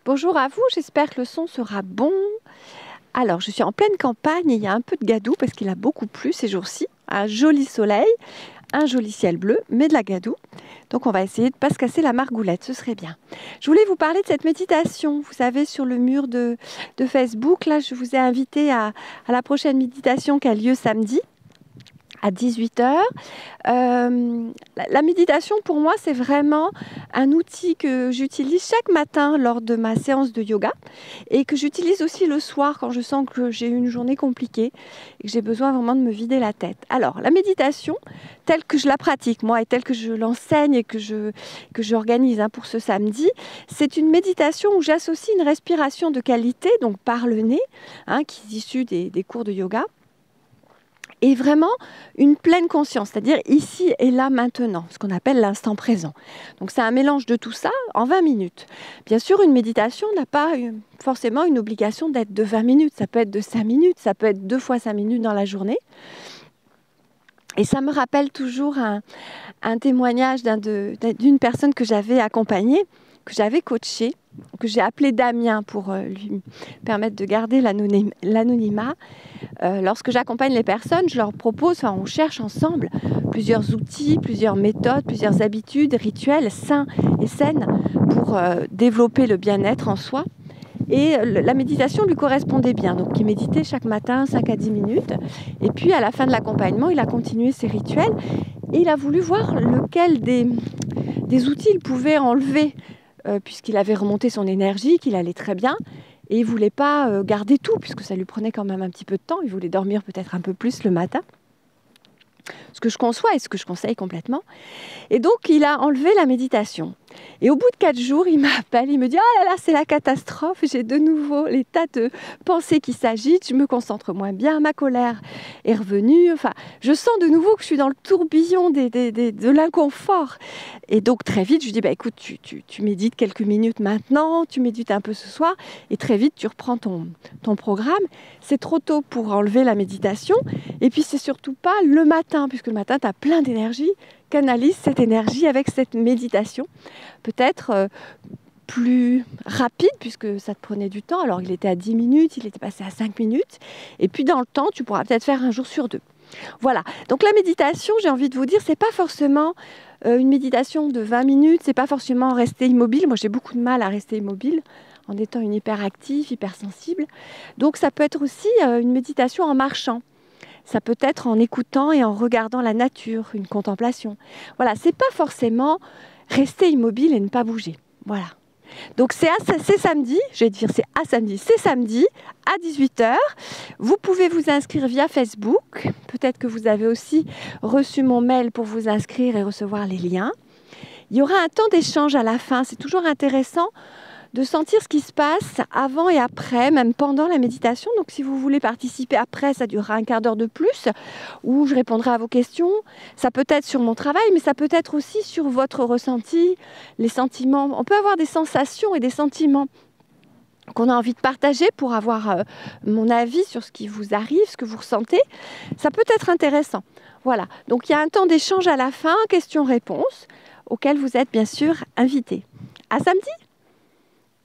Bonjour à vous, j'espère que le son sera bon. Alors, je suis en pleine campagne et il y a un peu de gadoue parce qu'il a beaucoup plu ces jours-ci. Un joli soleil, un joli ciel bleu, mais de la gadoue. Donc, on va essayer de ne pas se casser la margoulette, ce serait bien. Je voulais vous parler de cette méditation. Vous savez, sur le mur de Facebook, là, je vous ai invité à la prochaine méditation qui a lieu samedi à 18h. La méditation, pour moi, c'est vraiment un outil que j'utilise chaque matin lors de ma séance de yoga et que j'utilise aussi le soir quand je sens que j'ai eu une journée compliquée et que j'ai besoin vraiment de me vider la tête. Alors, la méditation, telle que je la pratique, moi, et telle que je l'enseigne et que j'organise pour ce samedi, c'est une méditation où j'associe une respiration de qualité, donc par le nez, qui est issue des cours de yoga, et vraiment une pleine conscience, c'est-à-dire ici et là maintenant, ce qu'on appelle l'instant présent. Donc c'est un mélange de tout ça en 20 minutes. Bien sûr, une méditation n'a pas forcément une obligation d'être de 20 minutes, ça peut être de 5 minutes, ça peut être 2 fois 5 minutes dans la journée. Et ça me rappelle toujours un témoignage d'une personne que j'avais accompagnée, que j'avais coachée, que j'ai appelé Damien pour lui permettre de garder l'anonymat. Lorsque j'accompagne les personnes, je leur propose, on cherche ensemble plusieurs outils, plusieurs méthodes, plusieurs habitudes, rituels sains et saines pour développer le bien-être en soi. Et la méditation lui correspondait bien. Donc il méditait chaque matin 5 à 10 minutes. Et puis à la fin de l'accompagnement, il a continué ses rituels. Et il a voulu voir lequel des outils il pouvait enlever, puisqu'il avait remonté son énergie, qu'il allait très bien. Et il ne voulait pas garder tout, puisque ça lui prenait quand même un petit peu de temps. Il voulait dormir peut-être un peu plus le matin. Ce que je conçois et ce que je conseille complètement. Et donc, il a enlevé la méditation. Et au bout de 4 jours, il m'appelle, il me dit « Oh là là, c'est la catastrophe, j'ai de nouveau les tas de pensées qui s'agitent, je me concentre moins bien, ma colère est revenue. Enfin, je sens de nouveau que je suis dans le tourbillon de l'inconfort. » Et donc, très vite, je lui dis « Écoute, tu médites quelques minutes maintenant, tu médites un peu ce soir, et très vite, tu reprends ton programme. C'est trop tôt pour enlever la méditation, et puis c'est surtout pas le matin, puisque le matin, tu as plein d'énergie. Canalise cette énergie avec cette méditation, peut-être plus rapide, puisque ça te prenait du temps. Alors, il était à 10 minutes, il était passé à 5 minutes. Et puis, dans le temps, tu pourras peut-être faire un jour sur 2. Voilà. Donc, la méditation, j'ai envie de vous dire, c'est pas forcément une méditation de 20 minutes, c'est pas forcément rester immobile. Moi, j'ai beaucoup de mal à rester immobile en étant une hyperactive, hypersensible. Donc, ça peut être aussi une méditation en marchant. Ça peut être en écoutant et en regardant la nature, une contemplation. Voilà, c'est pas forcément rester immobile et ne pas bouger. Voilà. Donc c'est samedi, je vais dire c'est samedi à 18h. Vous pouvez vous inscrire via Facebook. Peut-être que vous avez aussi reçu mon mail pour vous inscrire et recevoir les liens. Il y aura un temps d'échange à la fin. C'est toujours intéressant de sentir ce qui se passe avant et après, même pendant la méditation. Donc si vous voulez participer après, ça durera un quart d'heure de plus, où je répondrai à vos questions. Ça peut être sur mon travail, mais ça peut être aussi sur votre ressenti, les sentiments. On peut avoir des sensations et des sentiments qu'on a envie de partager pour avoir mon avis sur ce qui vous arrive, ce que vous ressentez. Ça peut être intéressant. Voilà, donc il y a un temps d'échange à la fin, questions-réponses, auquel vous êtes bien sûr invités. À samedi!